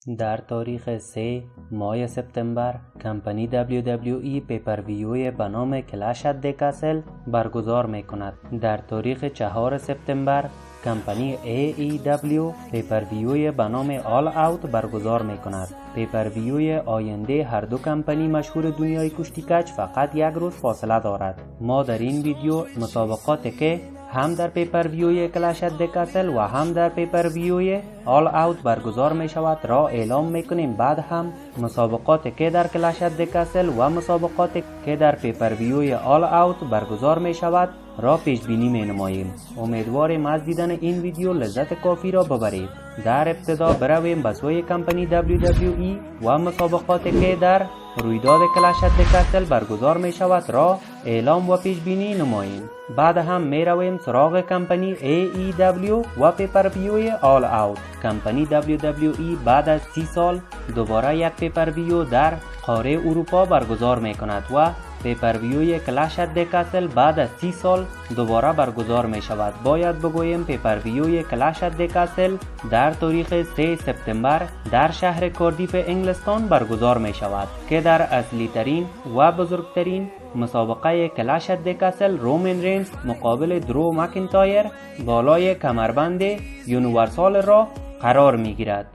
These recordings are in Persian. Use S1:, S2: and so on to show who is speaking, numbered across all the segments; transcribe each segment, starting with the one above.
S1: در تاریخ 3 ماه سپتامبر کمپانی WWE پیپرویوی به نام کلش ات دی کاسل برگزار می کند. در تاریخ 4 سپتامبر کمپانی AEW پیپرویوی به نام آل اوت برگزار می کند. پیپرویوی آینده هر دو کمپانی مشهور دنیای کشتی کج فقط یک روز فاصله دارد. ما در این ویدیو مسابقاتی که هم در پیپرویوی کلش ات دی کاسل و هم در پیپرویوی آل اوت برگزار می شود را اعلام می کنیم. بعد هم مسابقاتی که در کلش ات دی کاسل و مسابقاتی که در پیپرویوی آل اوت برگزار می شود را پیش بینی می نماییم. امیدواریم از دیدن این ویدیو لذت کافی را ببرید. در ابتدا برویم به سوی کمپانی WWE و مسابقاتی که در رویداد کلش ات دی کاسل برگزار می شود را اعلام و پیش بینی نماییم. بعد هم می رویم سراغ کمپانی AEW و پیپرویوی آل اوت. کمپانی WWE بعد از 30 سال دوباره یک پیپرویو در قاره اروپا برگزار می کند و پیپرویوی کلش ات دی کاسل بعد از 30 سال دوباره برگزار می شود. باید بگوییم پیپرویوی کلش ات دی کاسل در تاریخ 3 سپتامبر در شهر کاردیف انگلستان برگزار می شود که در اصلی ترین و بزرگترین مسابقه کلش ات دی کاسل رومن رینز مقابل درو مکینتایر بالای کمربند یونیورسال را قرار می گیرد.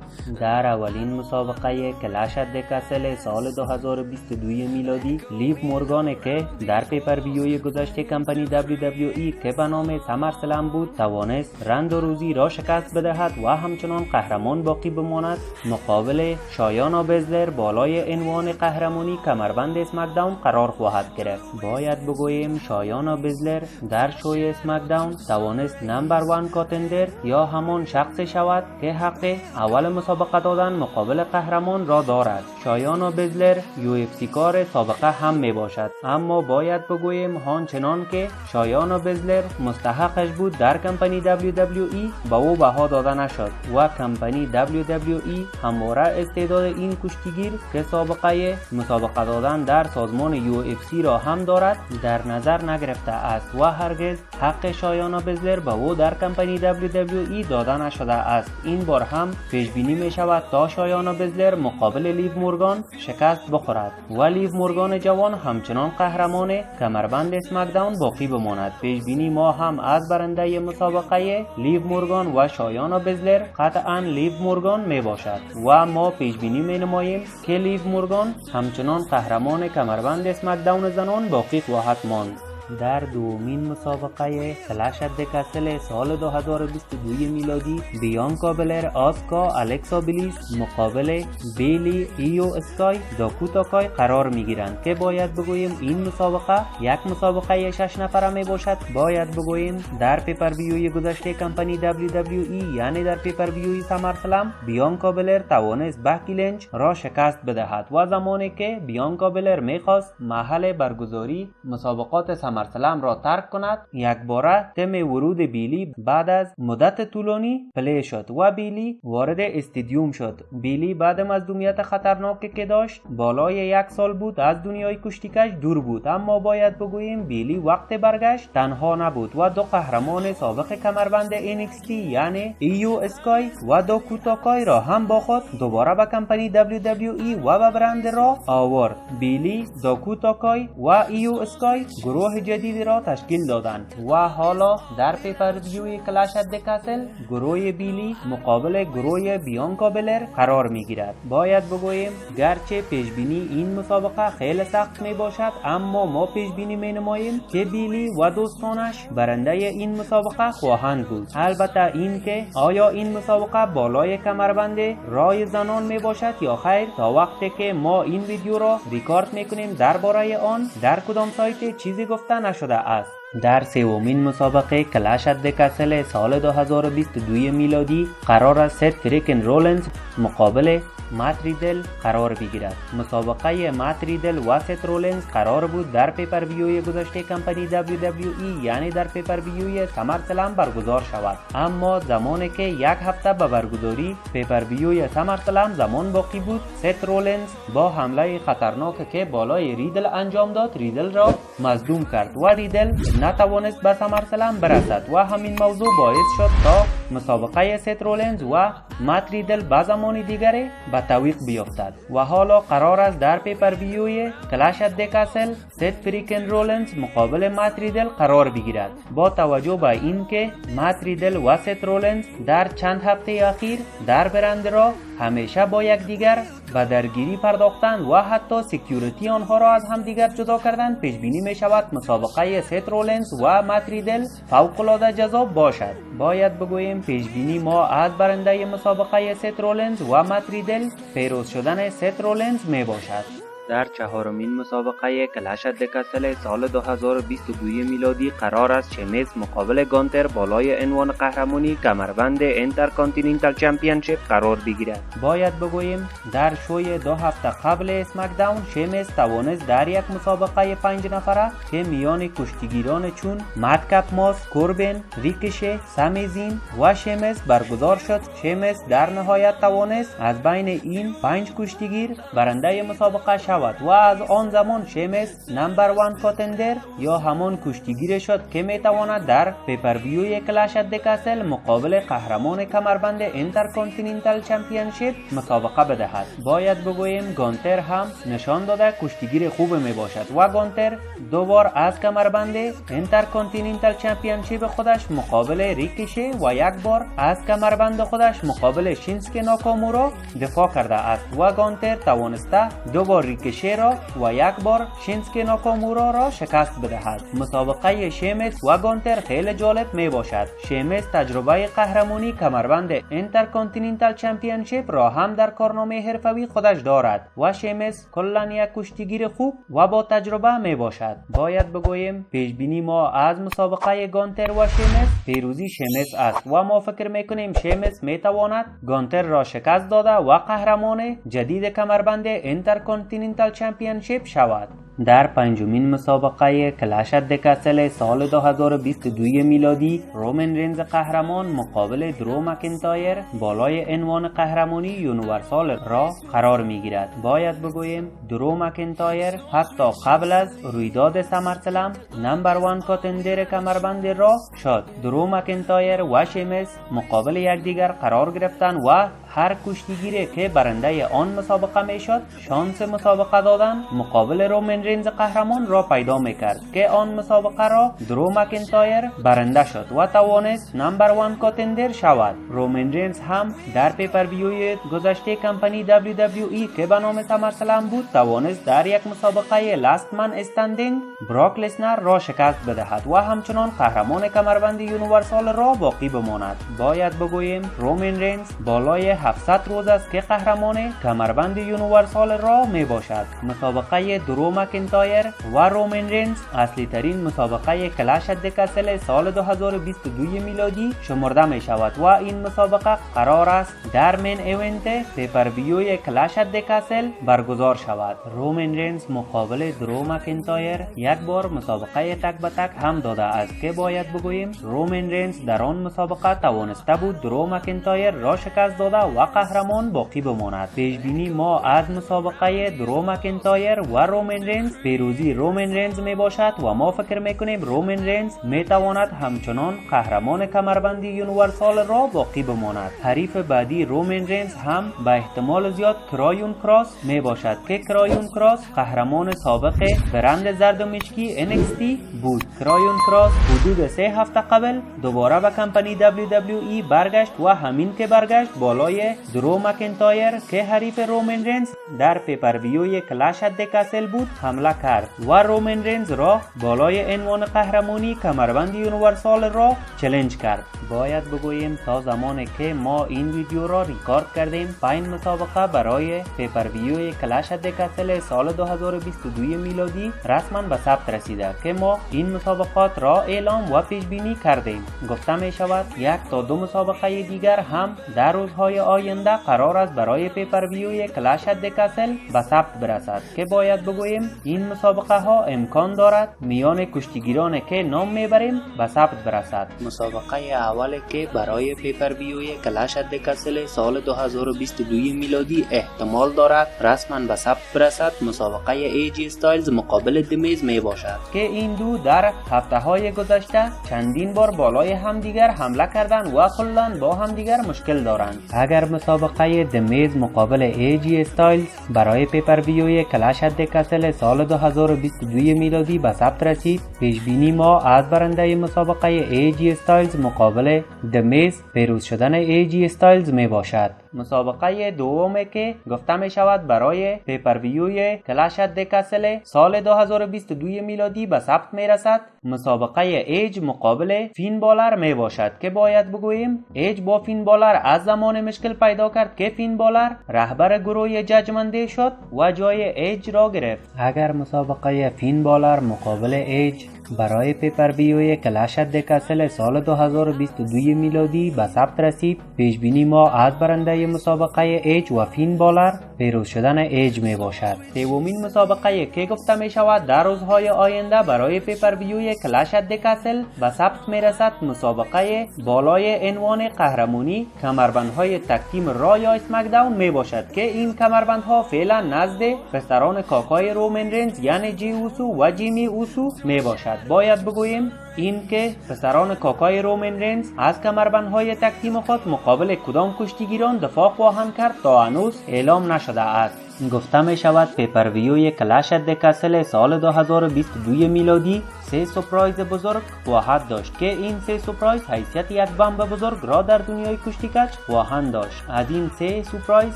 S1: در اولین مسابقه کلش ات دی کاسل سال 2022 میلادی لیو مورگان که در پیپرویوی گذشته کمپانی WWE که به نام سمر سلم بود توانست رند و روزی را شکست بدهد و همچنان قهرمان باقی بماند. مقابل شایانا بزلر بالای عنوان قهرمانی کمربند اسمکداون قرار خواهد گرفت. باید بگوییم شایانا بزلر در شوی اسمکداون توانست نمبر 1 کاتندر یا همان شخص شود که حق اول مسابقه دادن مقابل قهرمان را دارد. شایانا بزلر UFC کار سابقه هم می باشد، اما باید بگوییم آنچنان که شایانا بزلر مستحقش بود در کمپانی WWE با او بها داده نشد و کمپانی WWE همواره استعداد این کشتیگیر که سابقه مسابقه دادن در سازمان UFC را هم دارد در نظر نگرفته است و هرگز حق شایانا بزلر با او در کمپانی WWE داده نشده است. این بار هم پیش بینی می شود تا شایانا بزلر مقابل لیو مورگان شکست بخورد و لیو مورگان جوان همچنان قهرمان کمربند اسمکداون باقی بماند. پیش بینی ما هم از برنده مسابقه لیو مورگان و شایانا بزلر قطعا لیو مورگان می باشد و ما پیش بینی می نماییم که لیو مورگان همچنان قهرمان کمربند اسمکداون زنان باقی خواهد ماند. در دومین مسابقه کلش ات دی کاسل سال 2022 میلادی بیانکا بلر آسکا الکسا بلیس مقابل بیلی ایو اسکای داکوتا کای قرار می گیرند که باید بگوییم این مسابقه یک مسابقه 6 نفره می باشد. باید بگوییم در پیپرویوی گذشته کمپانی WWE یعنی در پیپرویوی سمر سلم بیانکا بلر توانست بکی لینچ را شکست بدهد و زمانی که بیانکا بلر می خواست محل برگزاری مسابقات سمر سلم را ترک کند یک باره تم ورود بیلی بعد از مدت طولانی پلی شد و بیلی وارد استادیوم شد. بیلی بعد از مصدومیت خطرناکی که داشت بالای 1 سال بود از دنیای کشتی کش دور بود، اما باید بگوییم بیلی وقت برگشت تنها نبود و دو قهرمان سابق کمربند NXT یعنی ایو اسکای و داکوتا کای را هم با خود دوباره به کمپانی WWE و به برند را آورد. بیلی، داکوتا کای و ایو اسکای گروه جدیدی را تشکیل دادند و حالا در پیپرویوی کلش ات دی کاسل گروه بیلی مقابل گروه بیانکا بلر قرار می گیرد. باید بگوییم گرچه پیش بینی این مسابقه خیلی سخت می باشد، اما ما پیش بینی می نماییم که بیلی و دوستانش برنده این مسابقه خواهند بود. البته این که آیا این مسابقه بالای کمربند رای زنان می باشد یا خیر تا وقتی که ما این ویدیو را ریکارد می کنیم درباره آن در کدام سایت چیزی گفته نشده است. در سومین مسابقه کلش ات دی کاسل سال 2022 میلادی قرار است ست فریکن رولنز مقابل مات ریدل قرار بگیرد. مسابقه مات ریدل و ست رولنز قرار بود در پیپرویوی گذشته کمپانی WWE یعنی در پیپرویوی سمر سلم برگزار شود، اما زمانی که یک هفته به برگزاری پیپرویوی سمر سلم زمان باقی بود ست رولنز با حمله خطرناک که بالای ریدل انجام داد ریدل را مصدوم کرد و ریدل نتوانست به سمر سلم برسد و همین موضوع باعث شد تا مسابقه ست رولنز و مت ریدل به زمان دیگری به توقیف بیفتد و حالا قرار است در پیپرویوی کلش ات دی کاسل ست فریکن رولنز مقابل مت ریدل قرار بگیرد. با توجه به اینکه مت ریدل و ست رولنز در چند هفته اخیر در برند را همیشه با یکدیگر به درگیری پرداختند و حتی سکیوریتی آنها را از همدیگر جدا کردند، پیش بینی می شود مسابقه ست رولنز و مت ریدل فوق العاده جذاب باشد. باید بگوییم پیش بینی ما از برنده مسابقه ست رولنز و مت ریدل پیروز شدن ست رولنز می باشد. در چهارمین مسابقه کلش ات دی کاسل سال 2022 میلادی قرار است شمیز مقابل گانتر بالای عنوان قهرمانی کمربند اینترکانتیننتال چمپیونشیپ قرار بگیرد. باید بگوییم در شوی 2 هفته قبل اسمک داون شمیز توانست در یک مسابقه 5 نفره که میان کشتیگیران چون مدکپ ماس، کوربن، ریکشه، سامیزین و شمیز برگزار شد. شمیز در نهایت توانست از بین این 5 کشتیگیر برنده مسابقه شد و از آن زمان شمیز نمبر 1 کاتندر یا همان کشتیگیر شد که میتواند در پیپرویوی کلش ات دی کاسل مقابل قهرمان کمربند اینترکانتیننتال چمپیونشیپ مسابقه بدهد. باید بگوییم گانتر هم نشان داده کشتیگیر خوب می باشد و گانتر 2 بار از کمربند اینترکانتیننتال چمپیونشیپ خودش مقابل ریکشه و 1 بار از کمربند خودش مقابل شینسکی ناکامورا دفاع کرده است و گانتر توانسته 2 بار ریکشه را و 1 بار شینسکی ناکامورا را شکست بدهد. مسابقه شمیز و گانتر خیلی جالب می باشد. شمیز تجربه قهرمانی کمربند اینترکانتیننتال چمپیونشیپ را هم در کارنامه حرفوی خودش دارد و شمیز کلا یک کشتیگیر خوب و با تجربه می باشد. باید بگوییم پیش بینی ما از مسابقه گانتر و شمیز پیروزی شمیز است و ما فکر می کنیم شمیز می تواند گانتر را شکست داده و قهرمان جدید کمربند اینترکانتیننتال چمپیونشیپ شود. در پنجمین مسابقه کلش ات دی کاسل سال 2022 میلادی رومن رینز قهرمان مقابل درو مکینتایر بالای عنوان قهرمانی یونیورسال را قرار می گیرد. باید بگوییم درو مکینتایر حتی قبل از رویداد سمرسلم نمبر 1 کاتندر کمربند را شد. درو مکینتایر و شمیز مقابل یکدیگر قرار گرفتند و هر کشتیگیری که برنده آن مسابقه می شد شانس مسابقه دادن مقابل رومن رینز قهرمان را پیدا می کرد که آن مسابقه را درو مکینتایر برنده شد و توانست نمبر 1 کاتندر شود. رومن رینز هم در پیپرویوی گذشته کمپانی WWE که به نام سمرسلم بود توانست در یک مسابقه لاست من استندینگ براک لسنر را شکست بدهد و همچنان قهرمان کمربند یونیورسال را باقی بماند. باید بگوییم رومن رینز بالای 700 روز است که قهرمان کمربند یونیورسال را می باشد. مسابقه درو مکینتایر و رومن رینز اصلی ترین مسابقه کلش ات دی کاسل سال 2022 میلادی شمرده می شود و این مسابقه قرار است در مین ایونت پیپرویوی کلش ات دی کاسل برگزار شود. رومن رینز مقابل درو مکینتایر 1 بار مسابقه تک به تک هم داده است که باید بگوییم رومن رینز در آن مسابقه توانسته بود درو مکینتایر را شکست داده و قهرمان باقی بماند. پیش بینی ما از مسابقه درو مکینتایر و رومن رینز پیروزی رومن رینز می باشد و ما فکر می کنیم رومن رینز می تواند همچنان قهرمان کمربند یونیورسال را باقی بماند. حریف بعدی رومن رینز هم به احتمال زیاد کرایون کراس می باشد که کرایون کراس قهرمان سابق برند زرد و مشکی NXT بود. کرایون کراس حدود 3 هفته قبل دوباره به کمپانی WWE برگشت و همین که برگشت بالای درو مکینتایر که حریف رومن رینز در پیپرویوی کلش ات دی کاسل بود حمله کرد و رومن رینز را بالای عنوان قهرمانی کمربند یونیورسال را چالش کرد. باید بگوییم تا زمانی که ما این ویدیو را ریکارد کردیم 5 مسابقه برای پیپرویوی کلش ات دی کاسل سال 2022 میلادی رسما به ثبت رسیده که ما این مسابقات را اعلام و پیش بینی کردیم. گفته می شود 1 تا 2 مسابقه دیگر هم در روزهای آینده قرار است برای پیپرویوی کلش ات دی کاسل به ثبت برسد که باید بگوییم این مسابقه ها امکان دارد میان کشتیگیران که نام میبریم به ثبت برسد. مسابقه اولی که برای پیپر ویوی کلش ات دی کسل سال 2022 میلادی احتمال دارد رسما به ثبت برسد مسابقه ایجی استایلز مقابل دمیز می باشد که این دو در هفته های گذشته چندین بار بالای همدیگر حمله کردند و کلاً با همدیگر مشکل دارند. اگر مسابقه دمیز مقابل ایجی استایلز برای پیپر ویوی کلش ات دی کسل سال 2022 میلادی به ثبت رسید، پیش بینی ما از برنده مسابقه ایجی استایلز مقابل دمیز پیروز شدن ایجی استایلز می باشد. مسابقه دومی که گفته می شود برای پیپر ویوی کلش ات دی کسل سال 2022 میلادی به ثبت می رسد مسابقه ایج مقابل فین بالر می باشد که باید بگوییم ایج با فین بالر از زمان مشکل پیدا کرد که فین بالر رهبر گروه ججمنده شد و جای ایج را گرفت. اگر مسابقه فین بالر مقابل ایج برای پیپر ویوی کلش ات دی کسل سال 2022 میلادی به ثبت رسید، پیش بینی ما از برنده مسابقه ایج و فین بالر پیروز شدن ایج می باشد. سومین مسابقه که گفته می شود در روزهای آینده برای پیپر ویوی کلش ات دی کسل به ثبت می رسد مسابقه بالای عنوان قهرمانی کمربندهای تگ تیم را یا اسمک داون می باشد که این کمربندها فعلا نزد پسران کاکای رومن رینز یعنی جی اوسو و جیمی اوسو می باشد. باید بگوییم این که پسران کاکای رومن رینز از کمربندهای تگ تیم خود مقابل کدام کشتیگیران دفاع خواهند کرد تا هنوز اعلام نشده است. گفته می شود پیپر ویوی کلش ات دی کسل سال 2022 میلادی 3 سپرایز بزرگ خواهد داشت که این 3 سپرایز حیثیت یک بمب بزرگ را در دنیای کشتی کج خواهند داشت. از این 3 سپرایز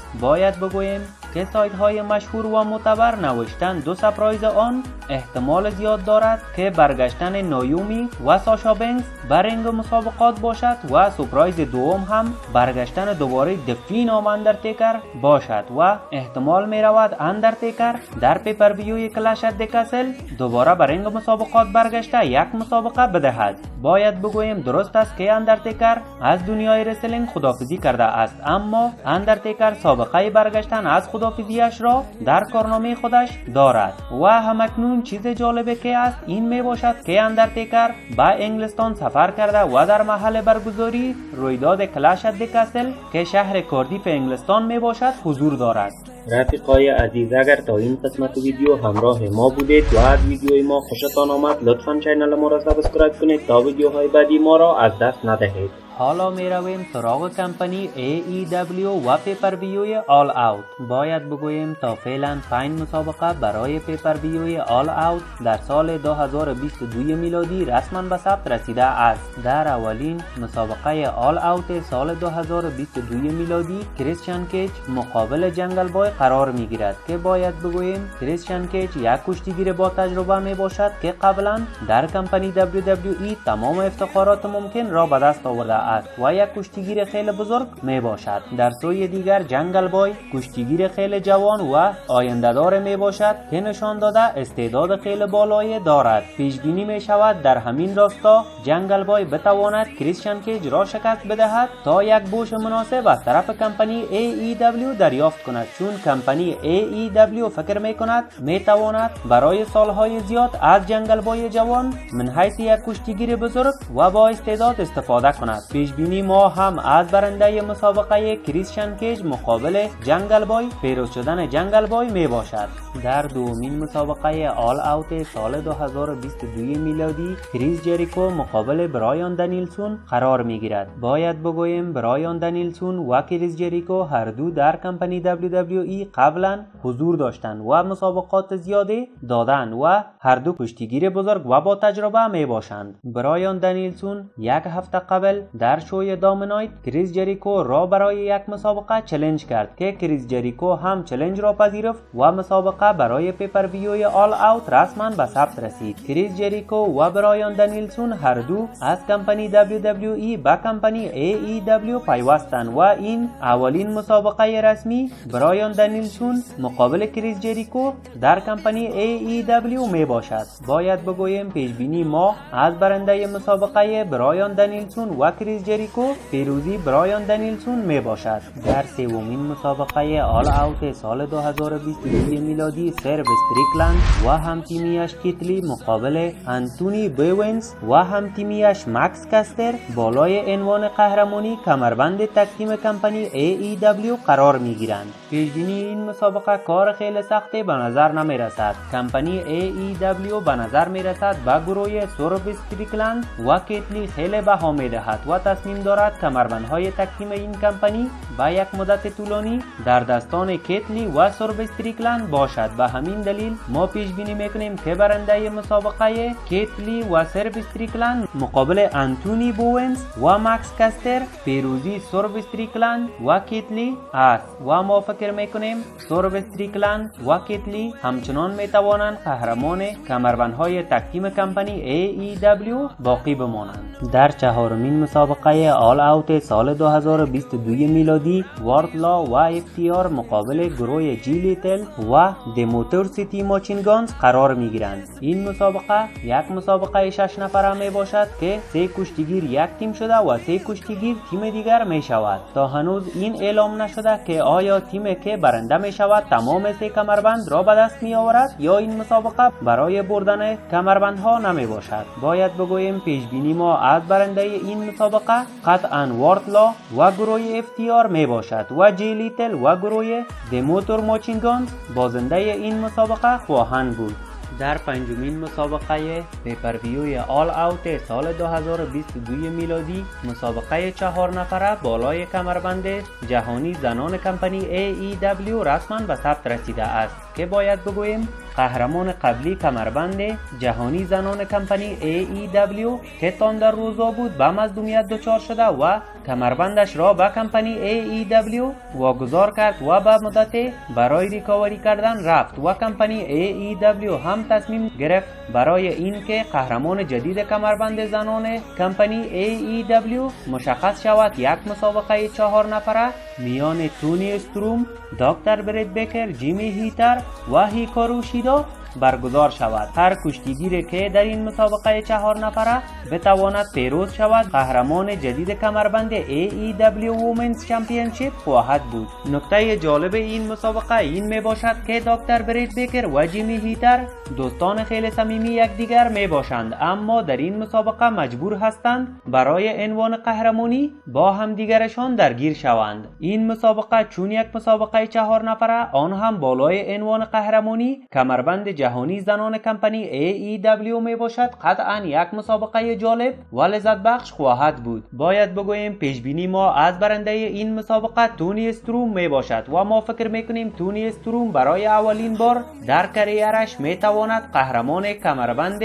S1: باید بگوییم که سایت های مشهور و معتبر نوشتن 2 سپرایز آن احتمال زیاد دارد که برگشتن نایومی و ساشا بنکس بر رینگ مسابقات باشد و سپرایز دوم هم برگشتن دوباره دفین آم اندرتیکر باشد و احتمال می رود اندرتیکر در پیپر ویوی کلش ات دی کسل دوباره بر رینگ مسابقات برگشته یک مسابقه بدهد. باید بگوییم درست است که اندرتیکر از دنیای رسلینگ خداحافظی کرده است، اما اندرتیکر سابقه برگشتن از خداحافظیش را در کارنامه خودش دارد و همکنون چیز جالبی که است این می باشد که اندرتیکر به انگلستان سفر کرده و در محل برگزاری رویداد کلش ات دی کسل که شهر کاردیف انگلستان می باشد حضور دارد. رفیقای عزیز، اگر تا این قسمت ویدیو همراه ما بودید و از ویدیوی ما خوشتان آمد لطفاً چینل ما را سابسکرایب کنید تا ویدیوهای بعدی ما را از دست ندهید. حالا می رویم سراغ کمپانی AEW و پیپر ویوی آل اوت. باید بگوییم تا فعلا 5 مسابقه برای پیپر ویوی آل اوت در سال 2022 میلادی رسما به ثبت رسیده است. در اولین مسابقه آل اوت سال 2022 میلادی کریستیان کیج مقابل جنگل بای قرار می گیرد که باید بگوییم کریستیان کیج یک کشتیگیر با تجربه می باشد که قبلا در کمپانی WWE تمام افتخارات ممکن را به دست آورده است و یک کشتیگیر خیلی بزرگ می باشد. در سوی دیگر جنگل بای کشتیگیر خیلی جوان و آینده دار می باشد که نشان داده استعداد خیلی بالایی دارد. پیش بینی می شود در همین راستا جنگل بای بتواند کریستیان کیج را شکست بدهد تا یک بوش مناسب از طرف کمپانی AEW دریافت کند، چون کمپانی AEW فکر می کند می تواند برای سالهای زیاد از جنگل بای جوان من حیث یک کشتیگیر بزرگ و با استعداد استفاده کند. پیش بینی ما هم از برنده مسابقه کریستیان کیج مقابل جنگل بای پیروز شدن جنگل بای می باشد. در دومین مسابقه آل اوت سال 2022 میلادی کریس جریکو مقابل برایان دنیلسون قرار می گیرد. باید بگوییم برایان دنیلسون و کریس جریکو هر دو در کمپانی WWE قبلا حضور داشتند و مسابقات زیادی دادند و هر دو کشتیگیر بزرگ و با تجربه می باشند. برایان دنیلسون یک هفته قبل در شوی دامنایت کریس جریکو را برای یک مسابقه چالش کرد که کریس جریکو هم چالش را پذیرفت و مسابقه برای پیپر ویوی آل اوت رسما به ثبت رسید. کریس جریکو و برایان دنیلسون هر دو از کمپانی WWE به کمپانی AEW پیوستند و این اولین مسابقه رسمی برایان دنیلسون مقابل کریس جریکو در کمپانی AEW می باشد. باید بگوییم پیش بینی ما از برنده مسابقه برایان دنیلسون و کریس کریس جریکو پیروزی برایان دنیلسون می باشد. در سومین مسابقه آل اوت سال 2022 میلادی سرو استریکلند و هم تیمیش کیتلی مقابل انتونی بوینز و هم تیمیش مکس کستر بالای عنوان قهرمانی کمربند تگ تیم کمپانی AEW قرار می گیرند. پیشبینی این مسابقه کار خیلی سختی به نظر نمی رسد. کمپانی AEW به نظر می رسد به گروه سرو استریکلند و کیتلی خیلی بها می دهد و تصمیم دارد کمربندهای تگ تیم این کمپانی به یک مدت طولانی در دستان کیتلی و سرو استریکلند باشد. به همین دلیل ما پیش بینی میکنیم که برنده مسابقه کیتلی و سرو استریکلند مقابل انتونی بوینز و مکس کستر پیروزی سرو استریکلند و کیتلی است و ما فکر میکنیم سرو استریکلند و کیتلی همچنان میتوانند قهرمان کمربندهای تگ تیم کمپانی AEW باقی بمانند. در چهارمین مسابقه آل اوت سال 2022 میلادی واردلا و افتیار مقابل گروه جی لیتل و دموتور سیتی ماچینگانز قرار می گیرند. این مسابقه یک مسابقه 6 نفره می باشد که 3 کشتیگیر یک تیم شده و 3 کشتیگیر تیم دیگر می شود. تا هنوز این اعلام نشده که آیا تیمی که برنده می شود تمام 3 کمربند را به دست می آورد یا این مسابقه برای بردن کمربندها نمی باشد. باید بگوییم پیش بینی ما از برنده این مسابقه قطعا واردلا و گروه افتیار می باشد و جی لیتل و گروه دموتور ماچینگانز بازنده این مسابقه خواهند بود. در پنجمین مسابقه پیپرویوی آل اوت سال 2022 میلادی مسابقه 4 نفره بالای کمربند جهانی زنان کمپانی AEW رسما به ثبت رسیده است که باید بگوییم قهرمان قبلی کمربند جهانی زنان کمپانی AEW که تاندر روزا بود به مظلومیت دچار شده و کمربندش را به کمپانی AEW واگذار کرد و به مدت برای ریکاوری کردن رفت و کمپانی AEW هم تصمیم گرفت برای اینکه قهرمان جدید کمربند زنان کمپانی AEW مشخص شود یک مسابقه 4 نفره میان تونی استروم، دکتر برید بکر، جیمی هیتر و هیکارو شیدا برگزار شود. هر کشتیگیری که در این مسابقه 4 نفره بتواند پیروز شود قهرمان جدید کمربند AEW Women's Championship خواهد بود. نکته جالب این مسابقه این می باشد که دکتر برید بیکر و جیمی هیتر دوستان خیلی صمیمی یکدیگر می باشند، اما در این مسابقه مجبور هستند برای عنوان قهرمانی با هم دیگرشان درگیر شوند. این مسابقه چون یک مسابقه 4 نفره آن هم بالای عنوان قهرمانی کمربند جهانی زنان کمپانی AEW می باشد قطعا یک مسابقه جالب و لذت بخش خواهد بود. باید بگوییم پیش بینی ما از برنده این مسابقه تونی استروم می باشد و ما فکر میکنیم تونی استروم برای اولین بار در کریرش می تواند قهرمان کمربند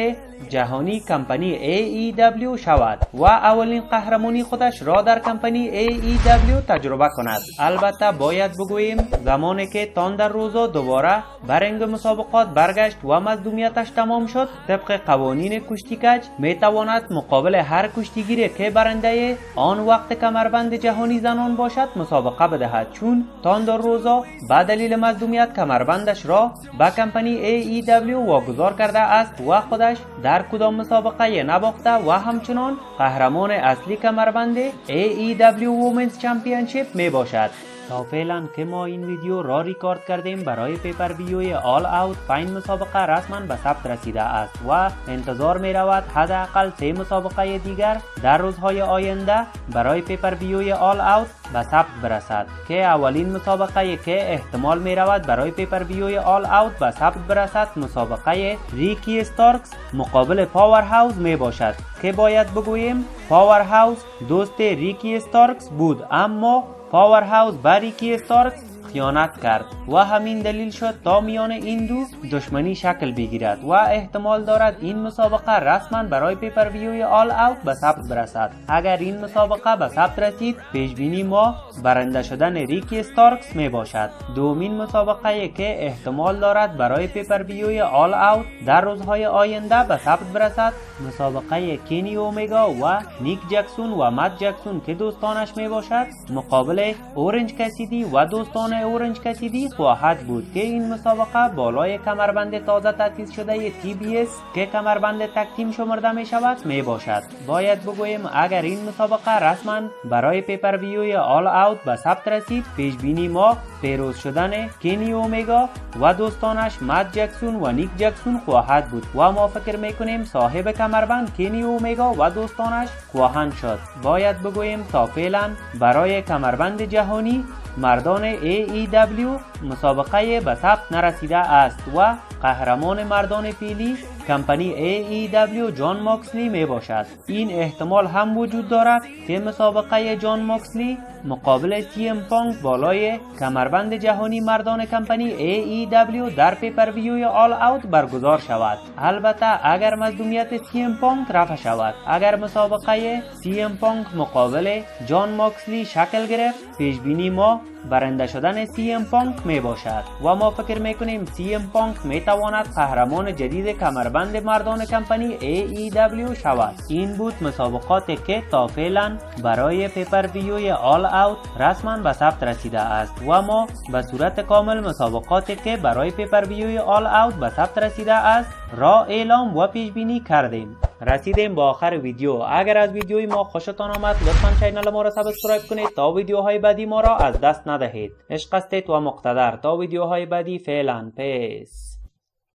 S1: جهانی کمپانی AEW شود و اولین قهرمانی خودش را در کمپانی AEW تجربه کند. البته باید بگوییم زمانی که تاندر روزا دوباره برنگ مسابقات برگشت و مظلومیتش تمام شد، طبق قوانین کشتی کج می تواند مقابل هر کشتیگیری که برنده آن وقت کمربند جهانی زنان باشد مسابقه بدهد، چون تاندر روزا به دلیل مظلومیت کمربندش را به کمپانی AEW واگذار کرده است و خودش در کدام مسابقه نباخته و همچنان قهرمان اصلی کمربند AEW Women's Championship می باشد. تا فعلا که ما این ویدیو را ریکارد کردیم برای پیپر ویوی آل اوت 5 مسابقه رسما به ثبت رسیده است و انتظار می رود حداقل 3 مسابقه دیگر در روزهای آینده برای پیپر ویوی آل اوت به ثبت برسد که اولین مسابقه که احتمال می رود برای پیپر ویوی آل اوت به ثبت برسد مسابقه ریکی استارکس مقابل پاور هاوس می باشد که باید بگوییم پاور هاوس دوست ریکی استارکس بود، اما پاور هاوس با ریکی استارکس خیانت کرد و همین دلیل شد تا میان این دو دشمنی شکل بگیرد و احتمال دارد این مسابقه رسما برای پیپر ویوی آل اوت به ثبت برسد. اگر این مسابقه به ثبت رسید پیش بینی ما برنده شدن ریکی استارکس می باشد. دومین مسابقه که احتمال دارد برای پیپر ویوی آل اوت در روزهای آینده به ثبت برسد مسابقه کینی اومگا و نیک جکسون و مت جکسون که دوستانش می باشد مقابل اورنج کسیدی و دوستان اورنج کسیدی خواهد بود که این مسابقه بالای کمربند تازه تأسیس شده TBS که کمربند تک تیم شمرده می شود می باشد. باید بگوییم اگر این مسابقه رسما برای پیپر ویوی آل اوت به ثبت رسید، پیش بینی ما پیروز شدن کینی اومگا و دوستانش مت جکسون و نیک جکسون خواهد بود و ما فکر میکنیم صاحب کمربند کینی اومگا و دوستانش خواهند شد. باید بگوییم تا فعلا برای کمربند جهانی مردان AEW مسابقه به ثبت نرسیده است و قهرمان مردان فعلی کمپانی AEW جان ماکسلی می باشد. این احتمال هم وجود دارد که مسابقه جان ماکسلی مقابل CM پانک بالای کمربند جهانی مردان کمپانی AEW در پیپر ویوی آل اوت برگزار شود. البته اگر مظلومیت CM پانک رفع شود، اگر مسابقه CM پانک مقابل جان ماکسلی شکل گرفت، پیش بینی ما برنده شدن CM پانک می باشد و ما فکر میکنیم CM پانک می تواند قهرمان جدید کمربند مردان کمپانی AEW شود. این بود مسابقاتی که تا فعلا برای پیپر ویوی آل اوت رسما به ثبت رسیده است و ما به صورت کامل مسابقاتی که برای پیپر ویوی آل اوت به ثبت رسیده است را اعلام و پیش بینی کردیم. رسیدیم با آخر ویدیو. اگر از ویدیوی ما خوشتان آمد لطفا چینل ما را سابسکرایب کنید تا ویدیوهای بعدی ما را از دست ندهید. عشق استید و مقتدر. تا ویدیوهای بعدی فعلا پیس.